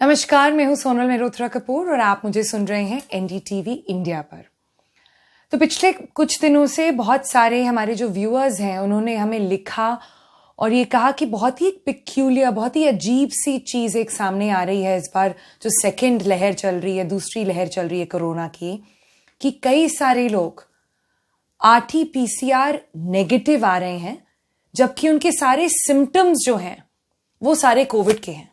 नमस्कार, मैं हूं सोनल मेहरोत्रा कपूर और आप मुझे सुन रहे हैं एनडीटीवी इंडिया पर। तो पिछले कुछ दिनों से बहुत सारे हमारे जो व्यूअर्स हैं उन्होंने हमें लिखा और ये कहा कि बहुत ही पिक्यूलियर, बहुत ही अजीब सी चीज़ एक सामने आ रही है इस बार जो सेकेंड लहर चल रही है, दूसरी लहर चल रही है कोरोना की, कि कई सारे लोग RT-PCR नेगेटिव आ रहे हैं जबकि उनके सारे सिम्टम्स जो हैं वो सारे कोविड के हैं।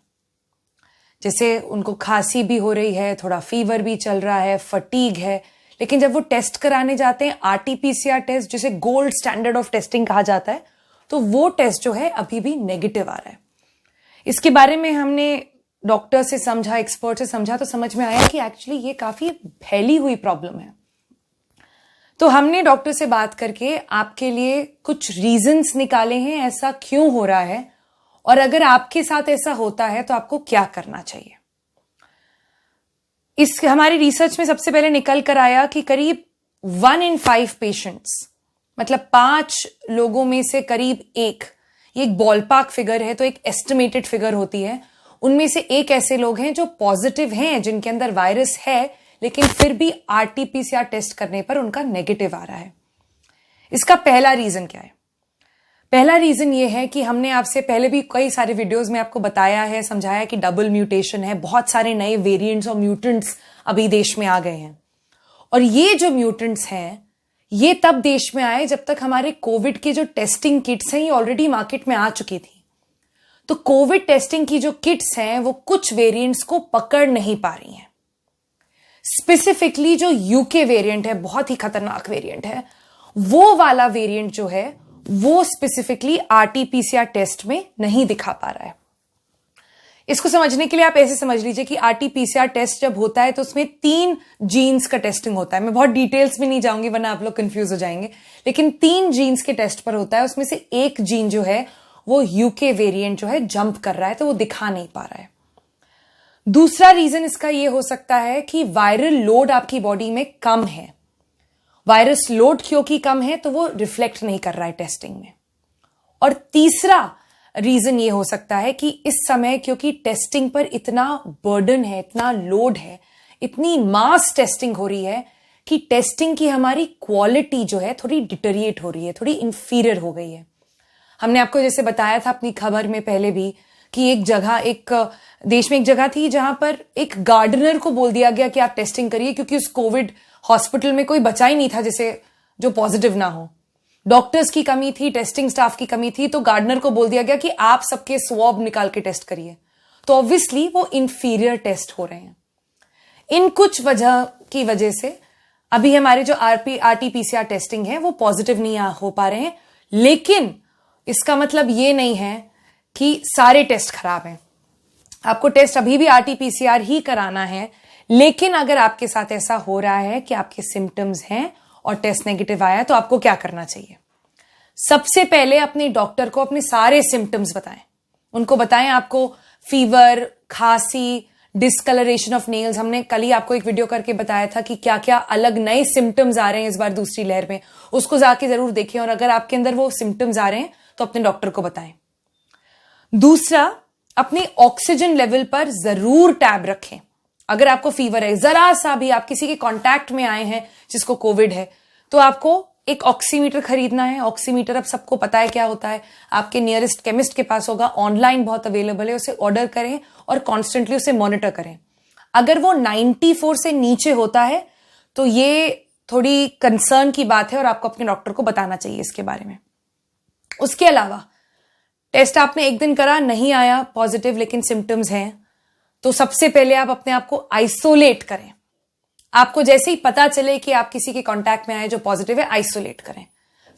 जैसे उनको खांसी भी हो रही है, थोड़ा फीवर भी चल रहा है, फटीग है, लेकिन जब वो टेस्ट कराने जाते हैं RT-PCR टेस्ट, जिसे गोल्ड स्टैंडर्ड ऑफ टेस्टिंग कहा जाता है, तो वो टेस्ट जो है अभी भी नेगेटिव आ रहा है। इसके बारे में हमने डॉक्टर से समझा, एक्सपर्ट से समझा, तो समझ में आया कि एक्चुअली ये काफी फैली हुई प्रॉब्लम है। तो हमने डॉक्टर से बात करके आपके लिए कुछ रीजंस निकाले हैं ऐसा क्यों हो रहा है, और अगर आपके साथ ऐसा होता है तो आपको क्या करना चाहिए। इस हमारी रिसर्च में सबसे पहले निकल कर आया कि करीब 1 in 5 पेशेंट्स, मतलब 5 लोगों में से करीब एक, ये एक बॉलपार्क फिगर है, तो एक एस्टिमेटेड फिगर होती है, उनमें से एक ऐसे लोग हैं जो पॉजिटिव हैं, जिनके अंदर वायरस है, लेकिन फिर भी RT-PCR टेस्ट करने पर उनका नेगेटिव आ रहा है। इसका पहला रीजन क्या है? पहला रीजन ये है कि हमने आपसे पहले भी कई सारे वीडियोस में आपको बताया है, समझाया कि डबल म्यूटेशन है, बहुत सारे नए वेरिएंट्स और म्यूटेंट्स अभी देश में आ गए हैं। और ये जो म्यूटेंट्स हैं ये तब देश में आए जब तक हमारे कोविड के जो टेस्टिंग किट्स हैं ये ऑलरेडी मार्केट में आ चुकी थी। तो कोविड टेस्टिंग की जो किट्स हैं वो कुछ वेरिएंट्स को पकड़ नहीं पा रही हैं। स्पेसिफिकली जो यूके वेरिएंट है, बहुत ही खतरनाक वेरिएंट है, वो वाला वेरिएंट जो है वो स्पेसिफिकली RT-PCR टेस्ट में नहीं दिखा पा रहा है। इसको समझने के लिए आप ऐसे समझ लीजिए कि RT-PCR टेस्ट जब होता है तो उसमें 3 जीन्स का टेस्टिंग होता है। मैं बहुत डिटेल्स में नहीं जाऊंगी वरना आप लोग कंफ्यूज हो जाएंगे, लेकिन 3 जीन्स के टेस्ट पर होता है। उसमें से एक जीन जो है वो यूके वेरिएंट जो है जंप कर रहा है, तो वो दिखा नहीं पा रहा है। दूसरा रीजन इसका ये हो सकता है कि वायरल लोड आपकी बॉडी में कम है। वायरस लोड क्योंकि कम है तो वो रिफ्लेक्ट नहीं कर रहा है टेस्टिंग में। और तीसरा रीजन ये हो सकता है कि इस समय क्योंकि टेस्टिंग पर इतना बर्डन है, इतना लोड है, इतनी मास टेस्टिंग हो रही है कि टेस्टिंग की हमारी क्वालिटी जो है थोड़ी डिटेरिएट हो रही है, थोड़ी इंफीरियर हो गई है। हमने आपको जैसे बताया था अपनी खबर में पहले भी कि एक देश में एक जगह थी जहां पर एक गार्डनर को बोल दिया गया कि आप टेस्टिंग करिए, क्योंकि उस कोविड हॉस्पिटल में कोई बचा ही नहीं था जिसे जो पॉजिटिव ना हो। डॉक्टर्स की कमी थी, टेस्टिंग स्टाफ की कमी थी, तो गार्डनर को बोल दिया गया कि आप सबके स्वॉब निकाल के टेस्ट करिए। तो ऑब्वियसली वो इंफीरियर टेस्ट हो रहे हैं। इन कुछ वजह की वजह से अभी हमारे जो RT-PCR टेस्टिंग है वो पॉजिटिव नहीं हो पा रहे हैं, लेकिन इसका मतलब ये नहीं है कि सारे टेस्ट खराब हैं। आपको टेस्ट अभी भी RT-PCR ही कराना है, लेकिन अगर आपके साथ ऐसा हो रहा है कि आपके सिम्टम्स हैं और टेस्ट नेगेटिव आया, तो आपको क्या करना चाहिए? सबसे पहले अपने डॉक्टर को अपने सारे सिम्टम्स बताएं। उनको बताएं आपको फीवर, खांसी, डिस्कलरेशन ऑफ नेल्स, हमने कल ही आपको एक वीडियो करके बताया था कि क्या क्या अलग नए सिम्टम्स आ रहे हैं इस बार दूसरी लहर में, उसको जाके जरूर देखें। और अगर आपके अंदर वो सिम्टम्स आ रहे हैं तो अपने डॉक्टर को बताएं। दूसरा, अपने ऑक्सीजन लेवल पर जरूर टैब रखें। अगर आपको फीवर है, जरा सा भी आप किसी के कांटेक्ट में आए हैं जिसको कोविड है, तो आपको एक ऑक्सीमीटर खरीदना है। ऑक्सीमीटर अब सबको पता है क्या होता है, आपके नियरेस्ट केमिस्ट के पास होगा, ऑनलाइन बहुत अवेलेबल है, उसे ऑर्डर करें और कॉन्स्टेंटली उसे मॉनिटर करें। अगर वो 94 से नीचे होता है तो ये थोड़ी कंसर्न की बात है और आपको अपने डॉक्टर को बताना चाहिए इसके बारे में। उसके अलावा टेस्ट आपने एक दिन करा, नहीं आया पॉजिटिव, लेकिन सिम्टम्स हैं, तो सबसे पहले आप अपने आप को आइसोलेट करें। आपको जैसे ही पता चले कि आप किसी के कांटेक्ट में आए जो पॉजिटिव है, आइसोलेट करें।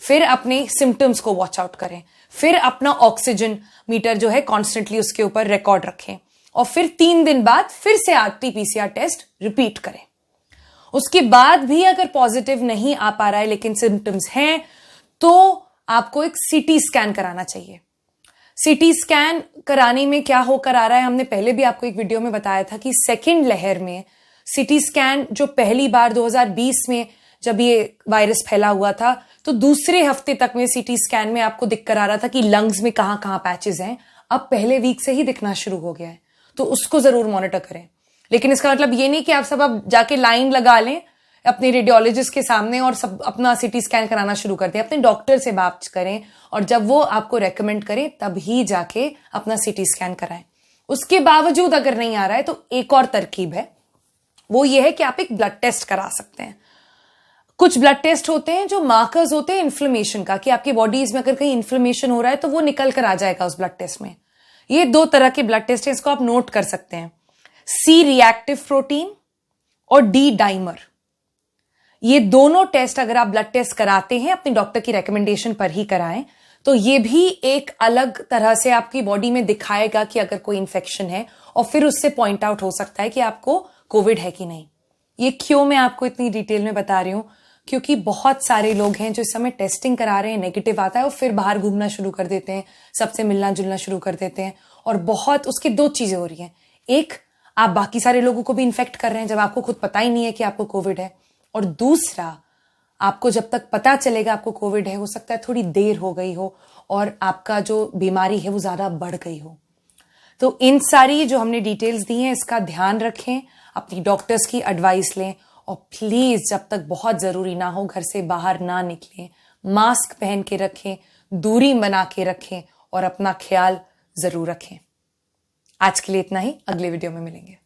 फिर अपने सिम्टम्स को वॉच आउट करें। फिर अपना ऑक्सीजन मीटर जो है कॉन्स्टेंटली उसके ऊपर रिकॉर्ड रखें, और फिर 3 दिन बाद फिर से RT-PCR टेस्ट रिपीट करें। उसके बाद भी अगर पॉजिटिव नहीं आ पा रहा है लेकिन सिम्टम्स हैं, तो आपको एक CT स्कैन कराना चाहिए। CT स्कैन कराने में क्या होकर आ रहा है, हमने पहले भी आपको एक वीडियो में बताया था कि सेकेंड लहर में CT स्कैन जो पहली बार 2020 में जब ये वायरस फैला हुआ था, तो दूसरे हफ्ते तक में CT स्कैन में आपको दिख कर आ रहा था कि लंग्स में कहां कहां पैचेस हैं। अब पहले वीक से ही दिखना शुरू हो गया है। तो उसको जरूर मॉनिटर करें। लेकिन इसका मतलब ये नहीं कि आप सब अब जाके लाइन लगा लें अपने रेडियोलॉजिस्ट के सामने और सब अपना सीटी स्कैन कराना शुरू कर दें। अपने डॉक्टर से बात करें और जब वो आपको रेकमेंड करें तब ही जाके अपना सीटी स्कैन कराएं। उसके बावजूद अगर नहीं आ रहा है तो एक और तरकीब है, वो ये है कि आप एक ब्लड टेस्ट करा सकते हैं। कुछ ब्लड टेस्ट होते हैं जो मार्कर्स होते हैं इन्फ्लेमेशन का, कि आपकी बॉडीज में अगर कहीं इन्फ्लेमेशन हो रहा है तो वो निकल कर आ जाएगा उस ब्लड टेस्ट में। ये 2 तरह के ब्लड टेस्ट है, इसको आप नोट कर सकते हैं, सी रिएक्टिव प्रोटीन और डी डाइमर। ये दोनों टेस्ट अगर आप ब्लड टेस्ट कराते हैं अपनी डॉक्टर की रिकमेंडेशन पर ही कराएं, तो ये भी एक अलग तरह से आपकी बॉडी में दिखाएगा कि अगर कोई इंफेक्शन है, और फिर उससे पॉइंट आउट हो सकता है कि आपको कोविड है कि नहीं। ये क्यों मैं आपको इतनी डिटेल में बता रही हूं, क्योंकि बहुत सारे लोग हैं जो इस समय टेस्टिंग करा रहे हैं, नेगेटिव आता है और फिर बाहर घूमना शुरू कर देते हैं, सबसे मिलना जुलना शुरू कर देते हैं, और बहुत उसकी 2 चीजें हो रही हैं। एक, आप बाकी सारे लोगों को भी इन्फेक्ट कर रहे हैं जब आपको खुद पता ही नहीं है कि आपको कोविड है, और दूसरा, आपको जब तक पता चलेगा आपको कोविड है, हो सकता है थोड़ी देर हो गई हो और आपका जो बीमारी है वो ज्यादा बढ़ गई हो। तो इन सारी जो हमने डिटेल्स दी हैं इसका ध्यान रखें, अपनी डॉक्टर्स की एडवाइस लें, और प्लीज जब तक बहुत जरूरी ना हो घर से बाहर ना निकलें, मास्क पहन के रखें, दूरी बना के रखें और अपना ख्याल जरूर रखें। आज के लिए इतना ही, अगले वीडियो में मिलेंगे।